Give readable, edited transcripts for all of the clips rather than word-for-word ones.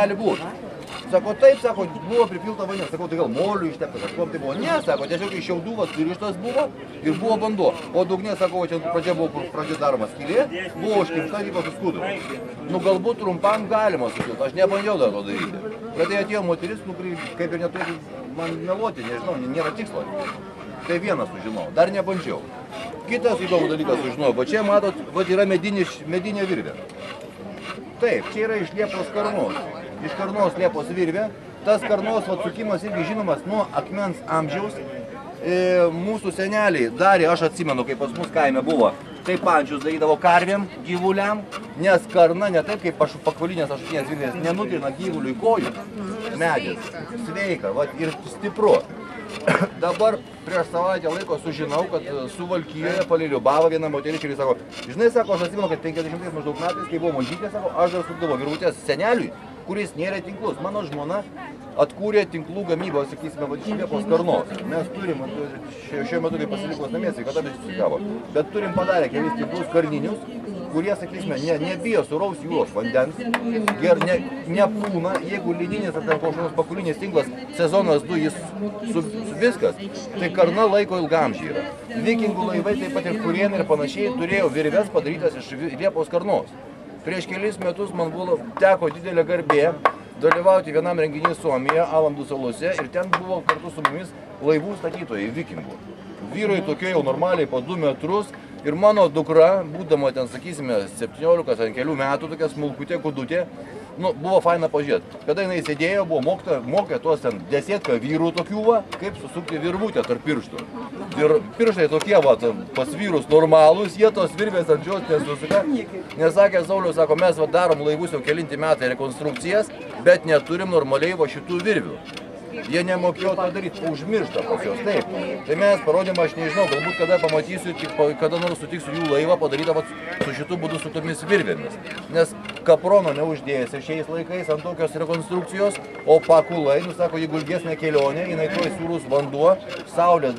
gali būti. Sako, taip, sako, buvo pripilta vandens, sako, tai gal molių ištepta, kažkuom tai buvo. Ne, sako, tiesiog iš šiaudų surištas buvo ir buvo vanduo. O dugne, sako, čia pradžia buvo, kur pradžia daroma skylė, buvo užkimšta ypač su skuduru. Nu, galbūt trumpam galima sukilti, aš nebandžiau dar to daryti. Pradėjo atėjo moteris, nu, kaip ir neturėtų man meluoti, nežinau, nėra tikslo. Tai vienas sužinau, dar nebandžiau. Kitas įdomų dalykas sužinojau, va čia matot, va yra medinė virvė. Taip, čia yra iš liepos karnos. Iš karnos liepos virvė. Tas karnos atsukimas irgi žinomas nuo akmens amžiaus. Mūsų seneliai darė, aš atsimenu, kaip pas mus kaime buvo, taip pančius darydavo karvėm, gyvuliam, nes karna ne taip kaip pakvalinės ašutinės virvės nenutrina gyvuliui kojų, medis, sveika, va, ir stipru. Dabar prieš savaitę laiko sužinau, kad Suvalkijoje palei Liubavą viena moteris ir sako, žinai, sako, aš atsimenu, kad 50 maždaug metais, kai buvo mažytė, sako, aš dar sukdavo virvutės seneliui, kuris nėra tinklus. Mano žmona atkūrė tinklų gamybą, sakysime, iš liepos karnos. Mes turim, šiuo metu, kai pasilikos namie, sveikata besusikavo, bet turim padarę kelis tinklus karninius, kurie, sakysime, nebijo suraus jūros vandens, nepūna, jeigu lininis ar kažkoks pakulinis tinklas, sezonas 2, jis viskas, tai karna laiko ilgamžiai yra. Vikingų laivai, taip pat ir kurienai ir panašiai, turėjo virves padarytas iš liepos karnos. Prieš kelis metus man teko didelė garbė dalyvauti vienam renginį Suomijoje, Alandų salose, ir ten buvo kartu su mumis laivų statytojai, vikingų. Vyrai tokie jau normaliai po 2 metrus. Ir mano dukra, būdama ten, sakysime, 17 ar kelių metų, tokia smulkutė, kudutė, nu, buvo faina pažiūrėti. Kada jinai sėdėjo, buvo mokė tuos ten 10 vyrų tokių, va, kaip susukti virvutę tarp pirštų. Ir pirštai tokie, va, pas vyrus normalūs, jie tos virvės ant jos nesusuka. Nes sakė, Saulius, sako, mes va, darom laivus jau kelinti metai rekonstrukcijas, bet neturim normaliai va šitų virvių. Jie nemokėjo to daryti, užmiršta pas jos, taip. Tai mes parodėm, aš nežinau, galbūt kada pamatysiu, kada nors sutiksiu jų laivą padarytą su šitų būdų su tomis virvėmis. Nes kaprono neuždėjęs šiais laikais ant tokios rekonstrukcijos, o pakulai, nu sako, jeigu ilgesnė kelionė, jinai tuoj sūrus vanduo, saulė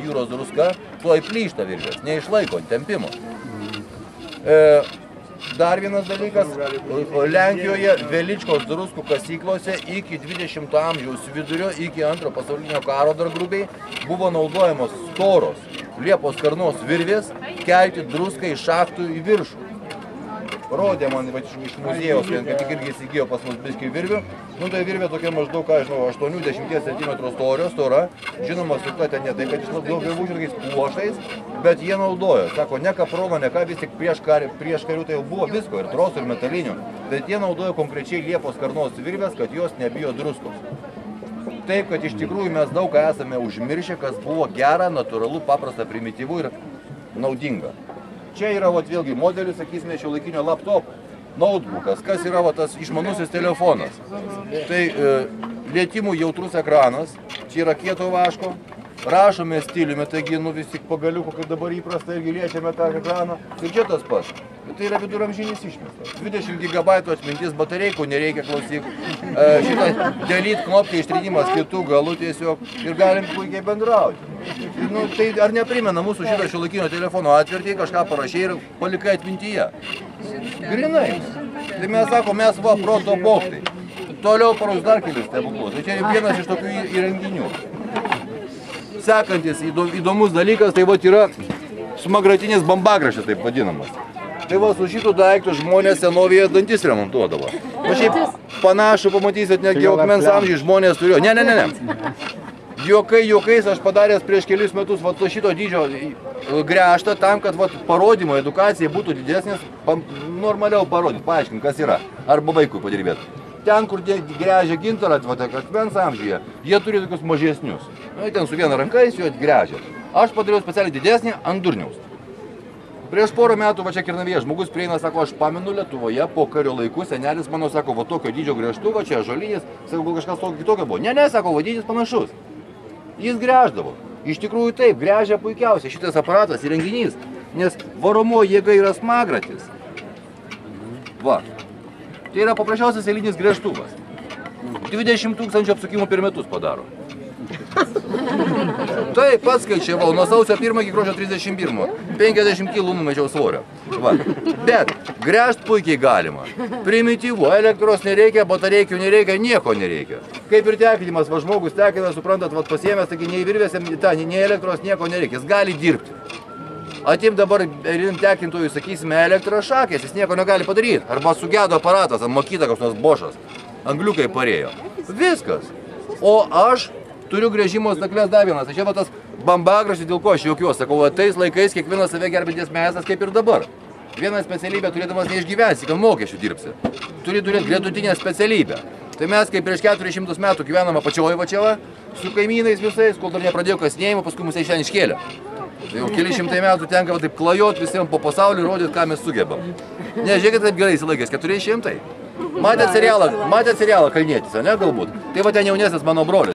jūros druska, tuoj plyšta virvės, neišlaiko tempimo. Dar vienas dalykas, Lenkijoje Veličkos druskų kasyklose iki 20 amžiaus vidurio, iki Antro pasaulinio karo dar grubiai, buvo naudojamos storos liepos karnos virvės kelti druską iš šachtų į viršų. Rodė man iš muziejaus, kad tik irgi įsigijo pas mus biškį virvių. Nu tai virvė tokia maždaug, ką žinau, 80 cm storio, stora. Žinoma, sukta ten ne tai, kad iš daug virvų tokiais pluošais, bet jie naudojo. Sako, ne kaprono, ne ką, vis tik prieš karių tai jau buvo visko, ir trosų, ir metalinių. Bet jie naudojo konkrečiai liepos karnos virvės, kad jos nebijo druskos. Taip, kad iš tikrųjų mes daug ką esame užmiršę, kas buvo gera, natūralu, paprasta, primityvu ir naudinga. Čia yra vėlgi modelis, sakysime, šiuolaikinio laptop, notebookas, kas yra tas išmanusis telefonas. Tai lietimų jautrus ekranas, čia yra kieto vaško, rašome stiliumi, taigi vis tik pagaliuku, kaip dabar įprasta, irgi liečiame tą ekraną. Ir čia tas pats. Tai yra viduramžinis išmestas. 20 GB atmintis batareikų nereikia klausyk. Šitą delete knopkę ištrinimas kitų galų tiesiog ir galim puikiai bendrauti. Nu, tai ar neprimena mūsų šitą šiuolaikinio telefono atvertį, kažką parašai ir palikai atmintyje? Grinai. Tai mes sako, mes va proto bokštai. Toliau paros dar kelius stebuklus. Tai čia vienas iš tokių įrenginių. Sekantis įdomus dalykas, tai va yra smagratinės bambagrašės, taip vadinamas. Tai va su šitų daiktų žmonės senovėje dantis remontuodavo. O šiaip panašų pamatysit, netgi akmens amžiai žmonės turėjo. Ne. Juokais aš padaręs prieš kelis metus va šito dydžio gręžtą tam, kad parodymo edukacija būtų didesnės, normaliau parodyti, paaiškinti, kas yra. Arba vaikui padirbėti. Ten, kur gręžia gintarą, akmens amžyje, jie turi tokius mažesnius. Ten su viena ranka jis juos gręžia. Aš padariau specialiai didesnį ant durniaus. Prieš porą metų va čia Kernavėje žmogus prieina, sako, aš pamenu Lietuvoje po kario laikų, senelis mano sako, va tokio dydžio gręžtų, va čia žolinis, sako, gal kažkas kitokio buvo. Ne, sako, va dydis panašus. Jis gręždavo. Iš tikrųjų taip, gręžia puikiausiai šitas aparatas, įrenginys, nes varomo jėga yra smagratis. Va. Tai yra paprasčiausias eilinis gręžtuvas. 20 000 apsukimų per metus padaro. Tai pats skaičiavau, nuo sausio 1 iki gruodžio 31. 50 kg numečiau svorio. Va. Bet gręžt puikiai galima. Primityvu, elektros nereikia, batareikų nereikia, nieko nereikia. Kaip ir tekinimas, va žmogus tekina, suprantat, va pasiėmęs, taigi nei virvėse, nei elektros nieko nereikia, jis gali dirbti. Atim dabar tekintojui, sakysime, elektros šakės, jis nieko negali padaryti. Arba sugedo aparatas, ant mokyta koks nors bošas. Angliukai parėjo. Viskas. O aš turiu gręžimo staklės dar vienas. Čia va tas bambagraštis, dėl ko aš juokiuosi. Sakau, tais laikais kiekvienas save gerbintis mesas kaip ir dabar. Vieną specialybę turėdamas neišgyvensi, kad mokesčių dirbsi. Turi turėti gretutinę specialybę. Tai mes kaip prieš 400 metų gyvename pačioj va čia va, su kaimynais visais, kol dar nepradėjo kasinėjimo, paskui mus šiandien iškėlė. Tai jau keli šimtai metų tenka va taip klajot visiems po pasaulį ir rodyti, ką mes sugebam. Ne, žiūrėkit, taip gerai įsilaikęs, 400. Matėt serialą Kalnietis, ne, galbūt? Tai va ten jaunesnis mano brolis.